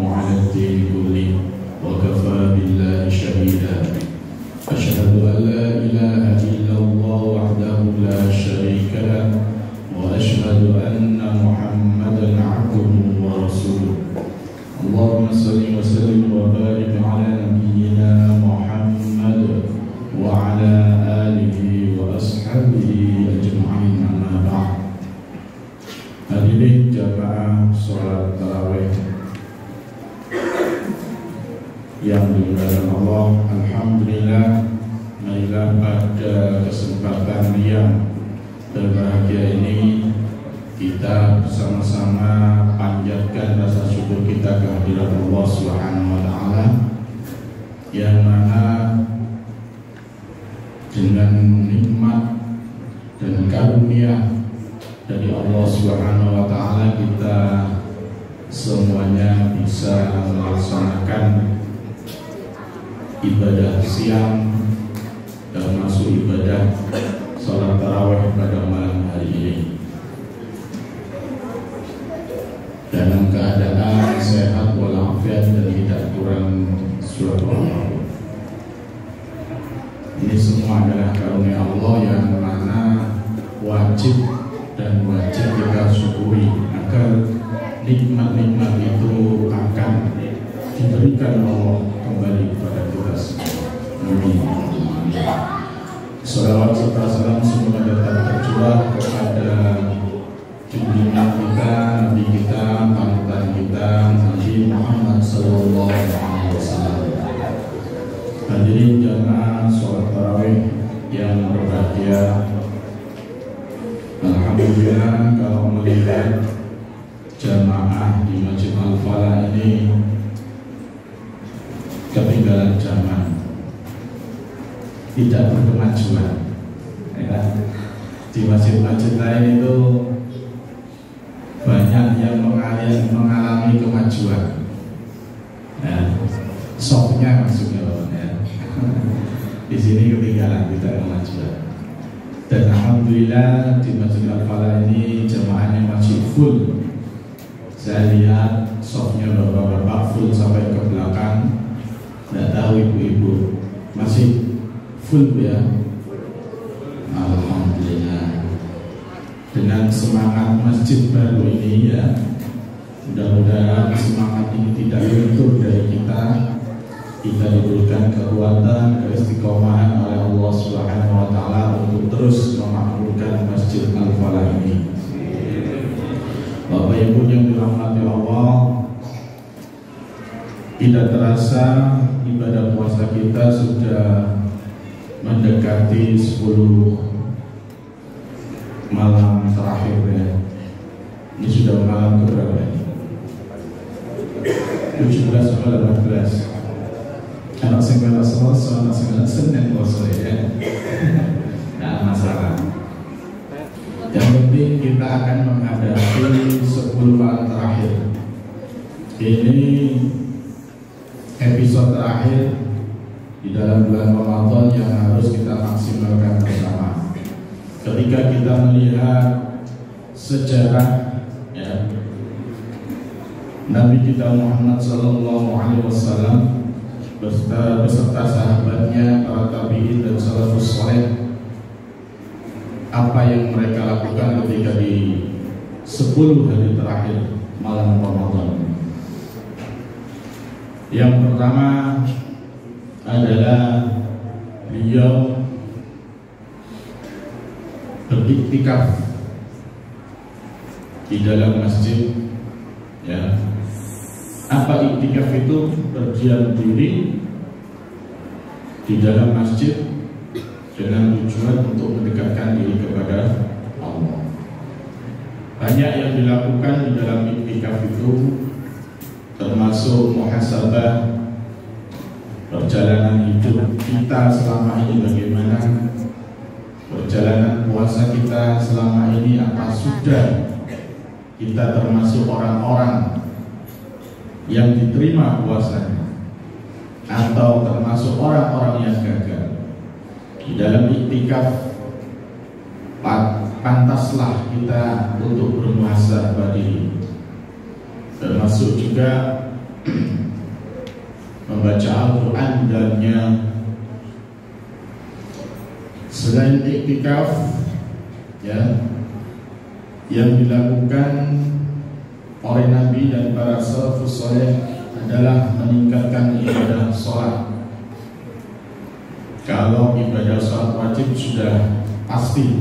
على الدين كله وكفى بالله شهيدا أشهد أن لا إله إلا الله وحده لا شريك له وأشهد أن محمدا عبده ورسوله اللهم صل وسلم وبارك على نبينا محمد وعلى آله وأصحابه أجمعين أما بعد. Hadirin jamaah sholat tarawih yang dimuliakan Allah, alhamdulillah, marilah pada kesempatan yang berbahagia ini kita bersama-sama panjatkan rasa syukur kita kehadirat Allah Subhanahu wa taala yang mana dengan nikmat dan karunia dari Allah Subhanahu wa taala kita semuanya bisa melaksanakan ibadah siang termasuk ibadah sholat tarawih pada malam hari ini dalam keadaan sehat walafiat dan tidak kurang suatu apapun. Ini semua adalah karunia Allah yang mana wajib kita syukuri agar nikmat-nikmat itu akan diberikan Allah kembali kepada kita semua. Amin. Salawat serta salam semoga tetap tercurah kepada junjungan kita, Nabi kita, panutan kita, Nabi Muhammad sallallahu alaihi wasallam. Hadirin jamaah sholat tarawih yang berbahagia, alhamdulillah kalau melihat jamaah di Masjid Al-Falah ini ketinggalan zaman, tidak berkemajuan ya. Di masjid-masjid lain itu banyak yang mengalami kemajuan ya. Softnya maksudnya ya. Di sini ketinggalan, tidak kemajuan. Dan alhamdulillah di Masjid Al-Falah ini jamaahnya masih full. Saya lihat softnya bapak-bapak full sampai ke belakang. Tidak tahu ibu-ibu masih full ya. Alhamdulillah. Dengan semangat masjid baru ini ya, mudah-mudahan semangat ini tidak luntur dari kita. Kita diberikan kekuatan, keistiqomahan oleh Allah Subhanahu wa taala untuk terus memakmurkan Masjid Al-Falah ini. Bapak Ibu yang dirahmati Allah, tidak terasa ibadah puasa kita sudah mendekati 10 malam terakhir ya. Ini sudah malam keberapa ini? 17 atau 18. Anak singkat selesai, anak singkat Senin selesai ya. Tidak masalah. Yang penting kita akan menghadapi 10 malam terakhir. Ini episode terakhir di dalam bulan Ramadan yang harus kita maksimalkan bersama. Ketika kita melihat sejarah ya, Nabi kita Muhammad sallallahu alaihi wasallam beserta sahabatnya, para tabi'in dan salafus saleh, apa yang mereka lakukan ketika di 10 hari terakhir malam Ramadan. Yang pertama adalah beliau beriktikaf di dalam masjid ya. Apa iktikaf itu? Berdiam diri di dalam masjid dengan tujuan untuk mendekatkan diri kepada Allah. Banyak yang dilakukan di dalam iktikaf itu, termasuk muhasabah perjalanan hidup kita selama ini bagaimana, perjalanan puasa kita selama ini apa sudah kita termasuk orang-orang yang diterima puasanya atau termasuk orang-orang yang gagal. Di dalam iktikaf pantaslah kita untuk bermuhasabah diri, termasuk juga membaca Al-Quran dannya. Selain iktikaf, ya, yang dilakukan oleh Nabi dan para salafus saleh adalah meningkatkan ibadah sholat. Kalau ibadah sholat wajib sudah pasti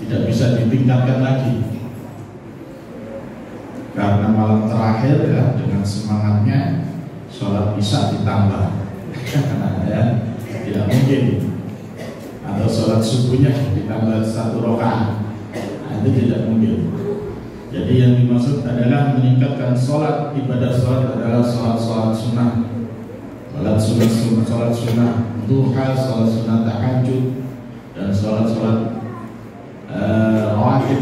tidak bisa ditingkatkan lagi, karena malam terakhir ya dengan semangatnya sholat isya ditambah ya, tidak mungkin, atau sholat subuhnya ditambah 1 rakaat, itu tidak mungkin. Jadi yang dimaksud adalah meningkatkan sholat. Ibadah sholat adalah sholat sunnah, sholat sunnah duha, sholat sunnah tahajud, dan sholat rawatib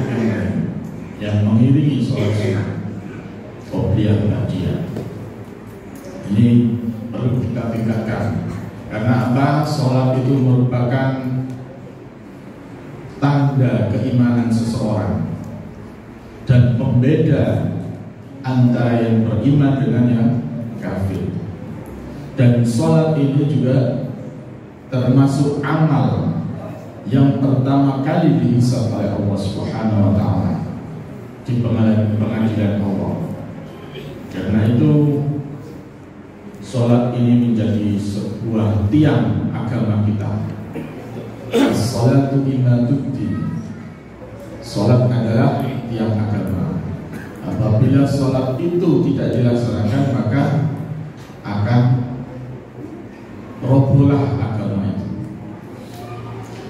yang mengiringi sholat sunnah qobliyah ba'diyah. Ini perlu kita tingkatkan. Karena apa? Sholat itu merupakan tanda keimanan seseorang dan pembeda antara yang beriman dengan yang kafir. Dan sholat ini juga termasuk amal yang pertama kali dihisab oleh Allah Subhanahu wa Ta'ala di pengadilan Allah. Karena itu sholat ini menjadi sebuah tiang agama kita. Sholatu imaduddin. Sholat adalah tiang agama. Apabila sholat itu tidak dilaksanakan, maka akan robohlah agama itu.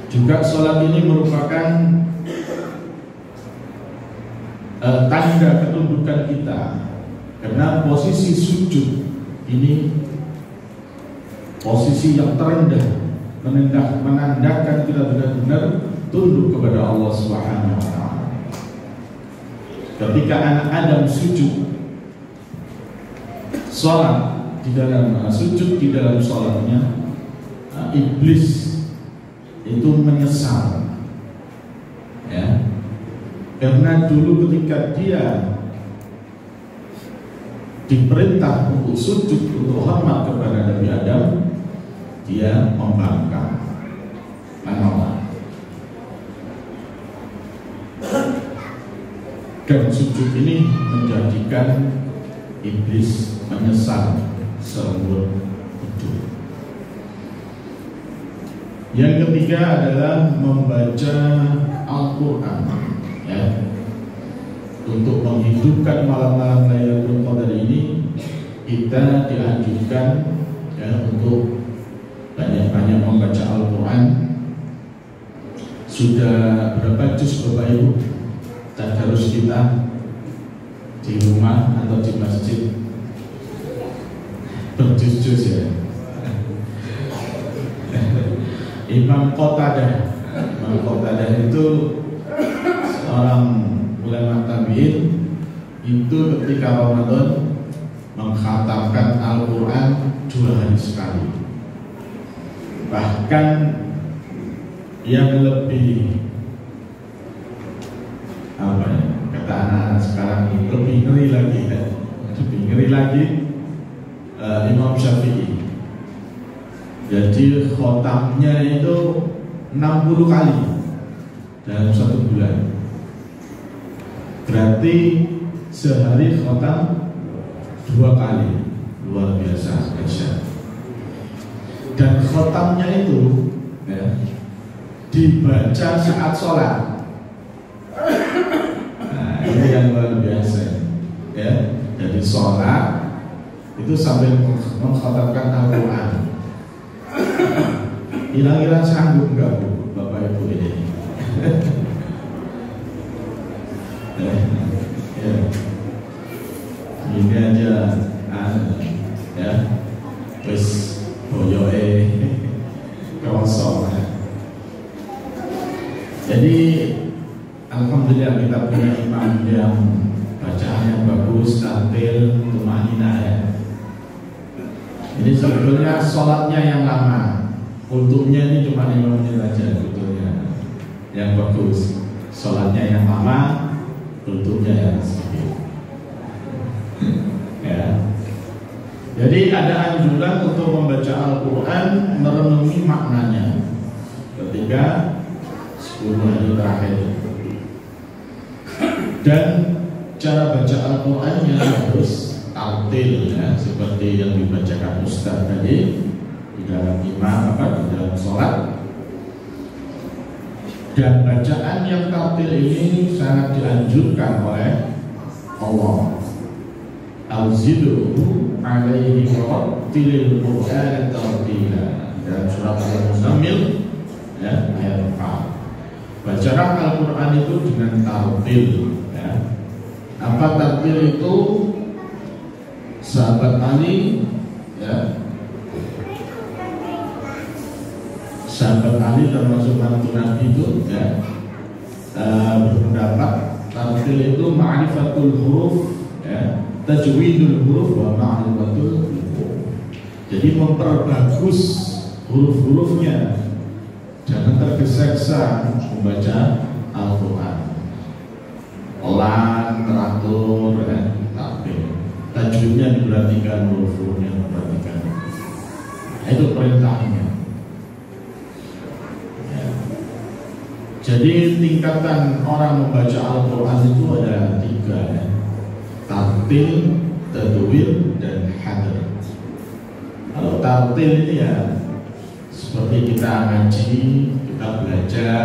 Juga sholat ini merupakan tanda ketundukan kita, karena posisi sujud ini posisi yang terendah, menandakan kita benar-benar tunduk kepada Allah Subhanahu wa Ta'ala. Ketika anak Adam sujud, sholat di dalam sujud di dalam sholatnya, iblis itu menyesal, ya, karena dulu ketika dia diperintah untuk sujud, untuk hormat kepada Nabi Adam, dia membangkang, menolak. Dan sujud ini menjadikan iblis menyesal seumur hidup. Yang ketiga adalah membaca Al-Quran, ya. Untuk menghidupkan malam-malam Lailatul Qadar ini, kita dianjurkan ya untuk banyak-banyak membaca Al-Quran. Sudah berapa juz Bapak Ibu tadarus kita di rumah atau di masjid? Berjuz-juz ya. Imam Qatadah itu seorang ulama tabi'in, itu ketika Ramadan mengkhatamkan Al-Quran 2 hari sekali. Bahkan yang lebih apa ya, kata anak-anak sekarang ini lebih ngeri lagi ya. Lebih ngeri lagi Imam Syafi'i. Jadi khotamnya itu 60 kali dalam 1 bulan. Berarti sehari khotam 2 kali. Luar biasa, dahsyat. Dan khotamnya itu ya, dibaca saat sholat. Nah, ini yang luar biasa ya. Jadi sholat itu sambil mengkhotamkan Al-Quran. Kira-kira sanggup nggak Bu, Bapak Ibu ini? Ya. Ini aja ya, wis boyoke kosong. Jadi alhamdulillah kita punya imam yang bacaannya bagus, tampil, tumanina ya. Jadi sebetulnya sholatnya yang lama, kultumnya ini cuma 5 menit aja sebetulnya. Yang bagus, sholatnya yang lama, kultumnya yang sedikit. Ya, Jadi ada anjuran untuk membaca Al-Quran, merenungi maknanya ketika 10 hari terakhir. Dan cara baca Al-Qurannya harus tartil, ya, seperti yang dibacakan Ustaz tadi di dalam imam di dalam sholat. Dan bacaan yang tartil ini sangat dianjurkan oleh Allah. Al-ziduhu alaihi warattilil Qur'an tartila, dalam surat Al-Muzammil, ya, ayat 4. Bacalah Al-Quran itu dengan tartil, ya. Apa tartil itu? Sahabat Ali, ya, sahabat Ali termasuk mantu Nabi itu, ya, berpendapat tartil itu ma'rifatul huruf, ya, tajwidul huruf wa ma'rifatul huruf. Jadi memperbagus huruf-hurufnya, jangan tergesa-gesa membaca Al-Quran, pelan, teratur, ya, tartil. Tajwidnya diperhatikan, huruf-hurufnya diperhatikan. Itu perintahnya. Ya. Jadi tingkatan orang membaca Al-Quran itu ada 3, ya. Tartil, tadwir, dan hadr. Kalau tartil ini ya seperti kita ngaji, kita belajar,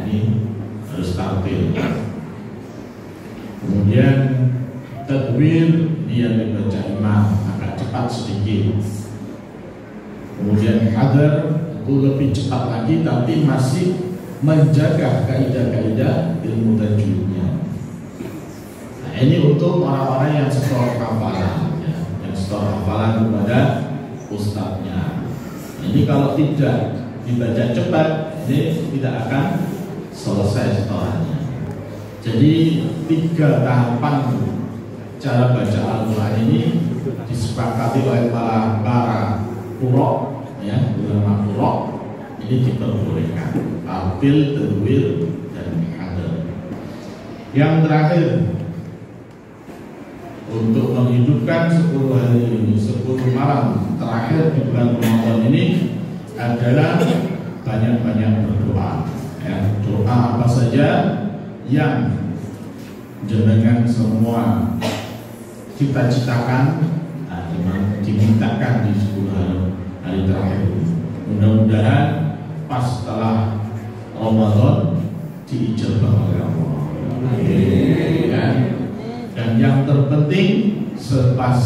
ini harus tartil. Kemudian tadwir yang dibaca imam agak cepat sedikit. Kemudian hadr itu lebih cepat lagi, tapi masih menjaga kaidah-kaidah ilmu tajwidnya. Nah, ini untuk orang-orang yang setor hafalan, ya, yang setor hafalan kepada ustadznya. Ini kalau tidak dibaca cepat, ini tidak akan selesai setorannya. Jadi 3 tahapan cara baca Al-Quran ini disepakati oleh para qurra, ya, ulama qurra, ini diperbolehkan. Tartil, tadwir, dan hadr. Yang terakhir, untuk menghidupkan 10 hari ini, 10 malam terakhir di bulan Ramadan ini adalah banyak-banyak berdoa, ya. Doa apa saja yang jenengan semua cita-citakan, dimintakan di 10 hari terakhir. Mudah-mudahan pas setelah Ramadan diijabah oleh Allah. Ya. Dan yang terpenting selepas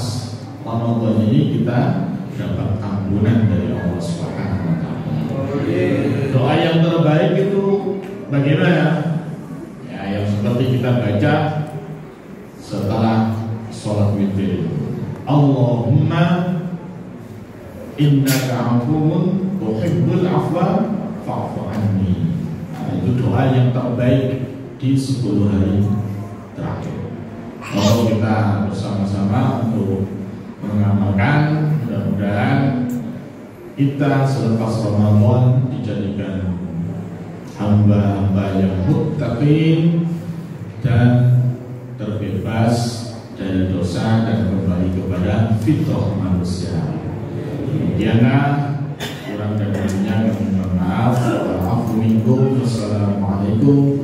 Ramadan ini kita dapat ampunan dari Allah Subhanahu wa taala. Doa yang terbaik itu bagaimana? Ya, yang seperti kita baca setelah sholat witir. Allahumma innaka afuwun tuhibbul afwa fa'fu anni. Nah, itu doa yang terbaik di 10 hari terakhir. Kalau kita bersama-sama untuk mengamalkan, mudah-mudahan kita selepas Ramadan dijadikan hamba-hamba yang muttaqin dan terbebas dari dosa dan kembali kepada fitrah manusia. Demikianlah, kurang dan lebihnya kami mohon maaf. Wassalamualaikum